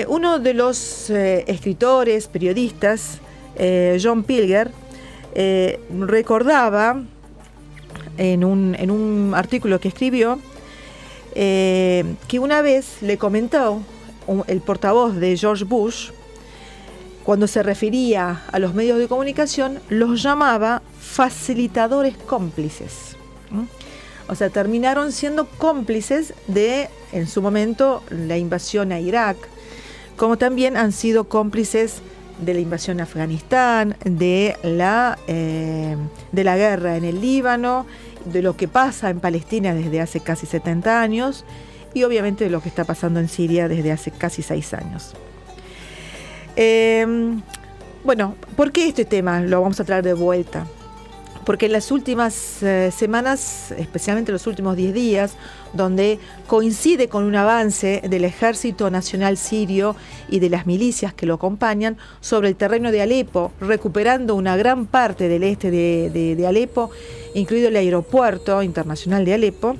Uno de los escritores, periodistas, John Pilger, recordaba en un artículo que escribió que una vez le comentó el portavoz de George Bush, cuando se refería a los medios de comunicación, los llamaba facilitadores cómplices. O sea, terminaron siendo cómplices de, en su momento, la invasión a Irak, como también han sido cómplices de la invasión a Afganistán, de la guerra en el Líbano, de lo que pasa en Palestina desde hace casi 70 años y obviamente de lo que está pasando en Siria desde hace casi 6 años. Bueno, ¿por qué este tema lo vamos a traer de vuelta? Porque en las últimas semanas, especialmente los últimos 10 días, donde coincide con un avance del Ejército Nacional Sirio y de las milicias que lo acompañan sobre el terreno de Alepo, recuperando una gran parte del este de Alepo, incluido el aeropuerto internacional de Alepo.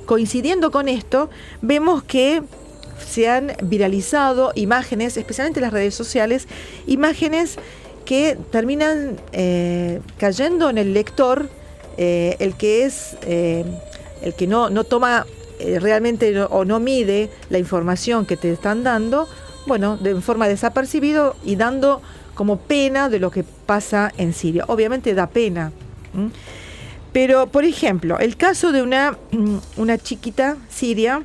Coincidiendo con esto, vemos que se han viralizado imágenes, especialmente en las redes sociales, imágenes que terminan cayendo en el lector, el que no toma realmente o no mide la información que te están dando, bueno, de forma desapercibido y dando como pena de lo que pasa en Siria. Obviamente da pena. Pero, por ejemplo, el caso de una chiquita siria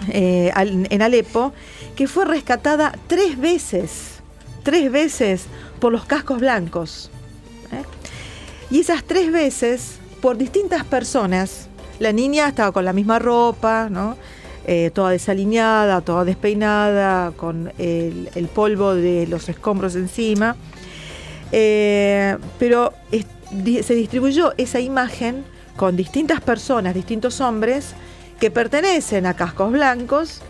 en Alepo, que fue rescatada 3 veces por los cascos blancos. Y esas 3 veces, por distintas personas, la niña estaba con la misma ropa, ¿no? Toda desaliñada, toda despeinada, con el polvo de los escombros encima. Pero se distribuyó esa imagen con distintas personas, distintos hombres, que pertenecen a cascos blancos,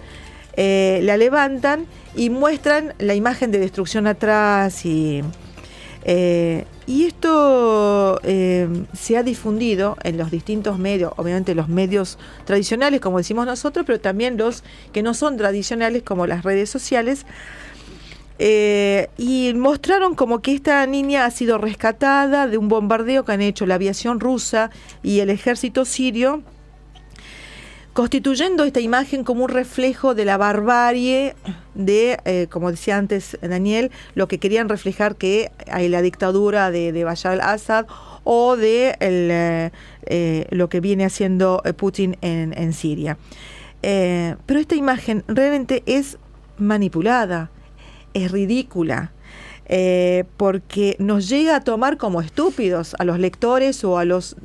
la levantan y muestran la imagen de destrucción atrás y esto se ha difundido en los distintos medios, obviamente los medios tradicionales, como decimos nosotros, pero también los que no son tradicionales, como las redes sociales, y mostraron como que esta niña ha sido rescatada de un bombardeo que han hecho la aviación rusa y el ejército sirio, constituyendo esta imagen como un reflejo de la barbarie de, como decía antes Daniel, lo que querían reflejar que hay la dictadura de Bashar al-Assad o de lo que viene haciendo Putin en Siria. Pero esta imagen realmente es manipulada, es ridícula, porque nos llega a tomar como estúpidos a los lectores o a los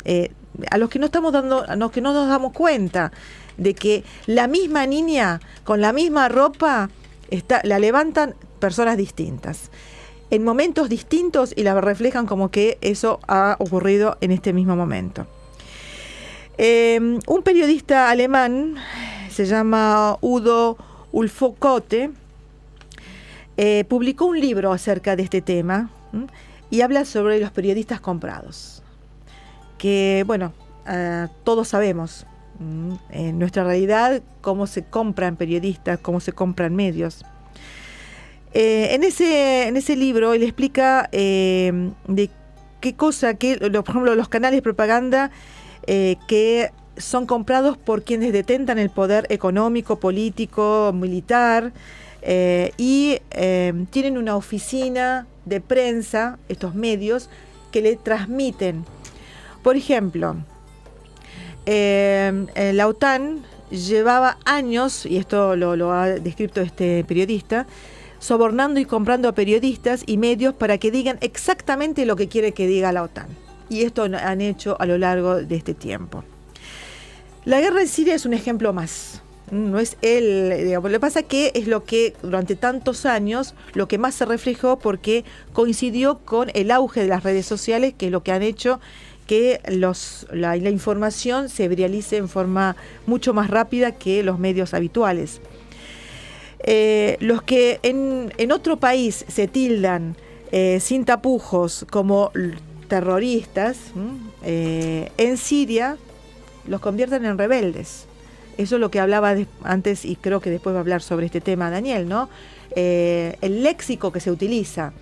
que no estamos dando, a los que no nos damos cuenta de que la misma niña con la misma ropa la levantan personas distintas en momentos distintos y la reflejan como que eso ha ocurrido en este mismo momento. Un periodista alemán se llama Udo Ulfkotte, publicó un libro acerca de este tema y habla sobre los periodistas comprados. Que, bueno, todos sabemos en nuestra realidad cómo se compran periodistas, cómo se compran medios. En ese libro él explica de qué cosa, por ejemplo, los canales de propaganda que son comprados por quienes detentan el poder económico, político, militar, y tienen una oficina de prensa, estos medios, que le transmiten. Por ejemplo, la OTAN llevaba años, y esto lo ha descrito este periodista, sobornando y comprando a periodistas y medios para que digan exactamente lo que quiere que diga la OTAN. Y esto han hecho a lo largo de este tiempo. La guerra en Siria es un ejemplo más. No es digamos, lo que pasa que es lo que durante tantos años lo que más se reflejó, porque coincidió con el auge de las redes sociales, que es lo que han hecho que la información se viralice en forma mucho más rápida que los medios habituales. Los que en otro país se tildan sin tapujos como terroristas, en Siria los convierten en rebeldes. Eso es lo que hablaba antes, y creo que después va a hablar sobre este tema Daniel, ¿no? El léxico que se utiliza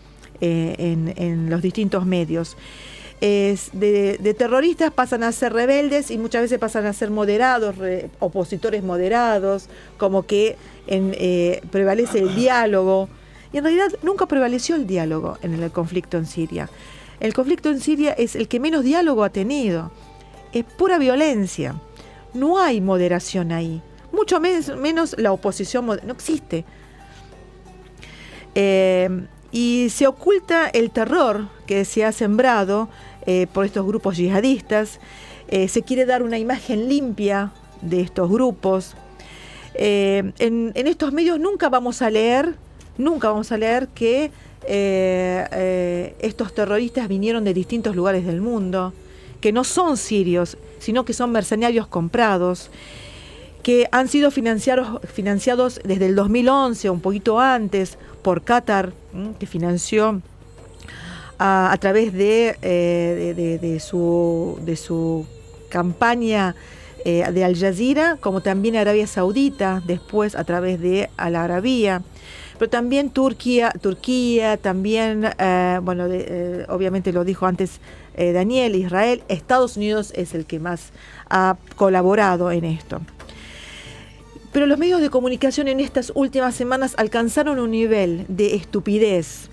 en los distintos medios. De terroristas pasan a ser rebeldes y muchas veces pasan a ser moderados, opositores moderados, como que prevalece el diálogo. Y en realidad nunca prevaleció el diálogo en el conflicto en Siria. El conflicto en Siria es el que menos diálogo ha tenido. Es pura violencia. No hay moderación ahí. Mucho menos la oposición, no existe. Y se oculta el terror que se ha sembrado por estos grupos yihadistas. Se quiere dar una imagen limpia de estos grupos. En estos medios nunca vamos a leer que estos terroristas vinieron de distintos lugares del mundo, que no son sirios, sino que son mercenarios comprados, que han sido financiados desde el 2011, un poquito antes, por Qatar, que financió a través de su campaña de Al Jazeera, como también Arabia Saudita, después a través de Al Arabia, pero también Turquía también, obviamente lo dijo antes Daniel, Israel, Estados Unidos es el que más ha colaborado en esto. Pero los medios de comunicación en estas últimas semanas alcanzaron un nivel de estupidez,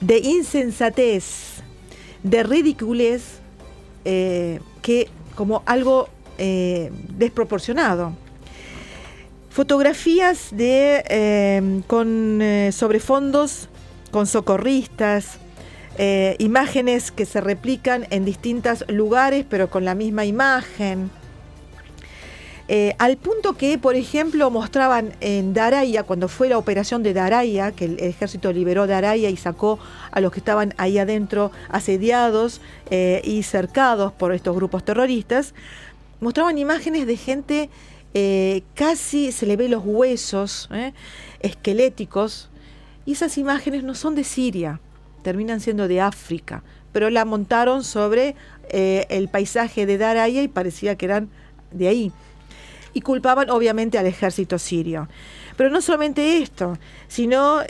de insensatez, de ridiculez, que como algo desproporcionado. Fotografías con sobrefondos, con socorristas, imágenes que se replican en distintos lugares, pero con la misma imagen. Al punto que, por ejemplo, mostraban en Daraya, cuando fue la operación de Daraya, que el ejército liberó Daraya y sacó a los que estaban ahí adentro asediados y cercados por estos grupos terroristas, mostraban imágenes de gente, casi se le ve los huesos esqueléticos, y esas imágenes no son de Siria, terminan siendo de África, pero la montaron sobre el paisaje de Daraya y parecía que eran de ahí. Y culpaban obviamente al ejército sirio. Pero no solamente esto, sino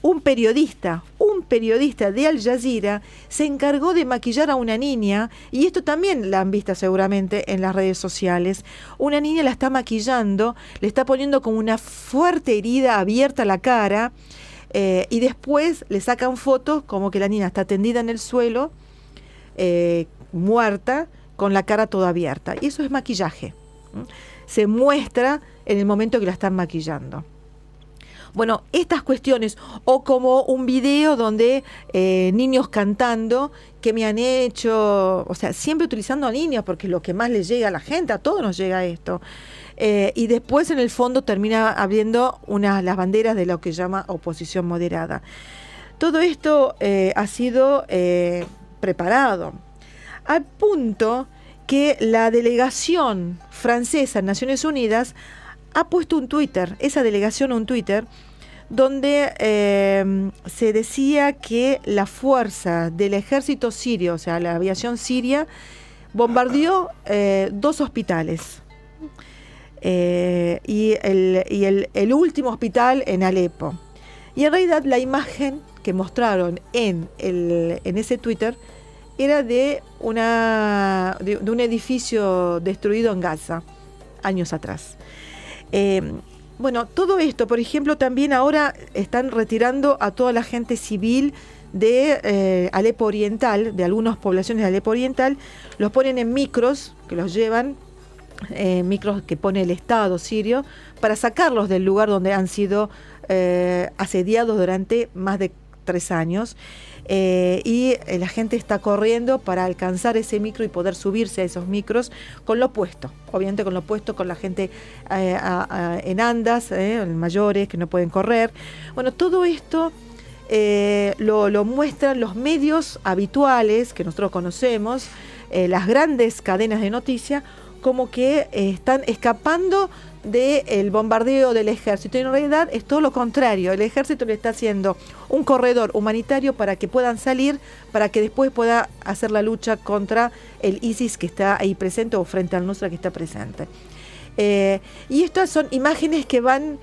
un periodista de Al Jazeera se encargó de maquillar a una niña, y esto también la han visto seguramente en las redes sociales. Una niña la está maquillando, le está poniendo como una fuerte herida abierta a la cara, y después le sacan fotos como que la niña está tendida en el suelo, muerta, con la cara toda abierta. Y eso es maquillaje. Se muestra en el momento que la están maquillando. Bueno, estas cuestiones, o como un video donde niños cantando, que me han hecho, o sea, siempre utilizando a niños, porque es lo que más les llega a la gente, a todos nos llega esto. Y después en el fondo termina habiendo las banderas de lo que llama oposición moderada. Todo esto ha sido preparado, al punto que la delegación francesa en Naciones Unidas ha puesto un Twitter, donde se decía que la fuerza del ejército sirio, o sea, la aviación siria, bombardeó 2 hospitales. Y el último hospital en Alepo. Y en realidad la imagen que mostraron en ese Twitter era de un edificio destruido en Gaza, años atrás. Bueno, todo esto, por ejemplo, también ahora están retirando a toda la gente civil de Alepo Oriental, de algunas poblaciones de Alepo Oriental, los ponen en micros, que los llevan, micros que pone el Estado sirio, para sacarlos del lugar donde han sido asediados durante más de 3 años. Y la gente está corriendo para alcanzar ese micro y poder subirse a esos micros con lo puesto, obviamente con lo puesto, con la gente en andas, mayores que no pueden correr. Bueno, todo esto lo muestran los medios habituales que nosotros conocemos, las grandes cadenas de noticias, como que están escapando del bombardeo del ejército. Y en realidad es todo lo contrario. El ejército le está haciendo un corredor humanitario para que puedan salir, para que después pueda hacer la lucha contra el ISIS que está ahí presente, o frente al Nusra que está presente. Y estas son imágenes que van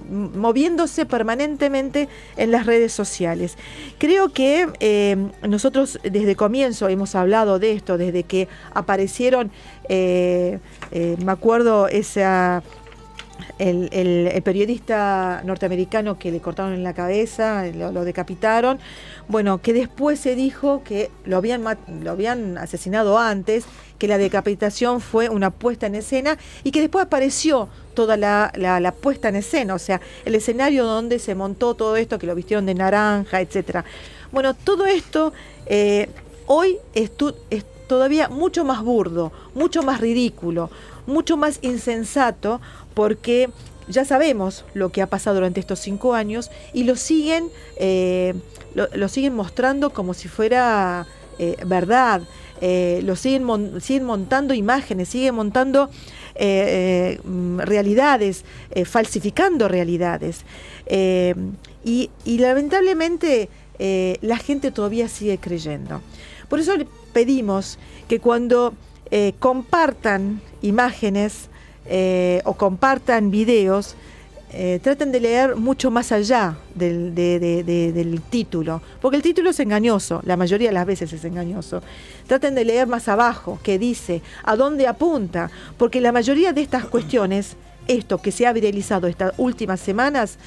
moviéndose permanentemente en las redes sociales. Creo que nosotros desde comienzo hemos hablado de esto, desde que aparecieron, me acuerdo el periodista norteamericano que le cortaron en la cabeza, lo decapitaron, bueno, que después se dijo que lo habían asesinado antes, que la decapitación fue una puesta en escena, y que después apareció toda la puesta en escena, o sea, el escenario donde se montó todo esto, que lo vistieron de naranja, etcétera. Bueno, todo esto hoy es todavía mucho más burdo, mucho más ridículo, mucho más insensato, porque ya sabemos lo que ha pasado durante estos 5 años y lo siguen mostrando como si fuera verdad. Siguen montando imágenes, siguen montando realidades, falsificando realidades. Y lamentablemente la gente todavía sigue creyendo. Por eso le pedimos que cuando compartan imágenes o compartan videos, traten de leer mucho más allá del título, porque el título es engañoso, la mayoría de las veces es engañoso. Traten de leer más abajo, qué dice, a dónde apunta, porque la mayoría de estas cuestiones, esto que se ha viralizado estas últimas semanas,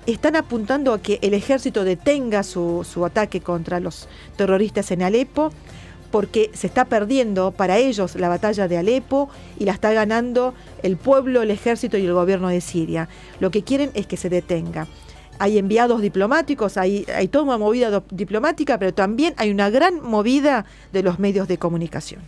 están apuntando a que el ejército detenga su ataque contra los terroristas en Alepo, porque se está perdiendo para ellos la batalla de Alepo y la está ganando el pueblo, el ejército y el gobierno de Siria. Lo que quieren es que se detenga. Hay enviados diplomáticos, hay toda una movida diplomática, pero también hay una gran movida de los medios de comunicación.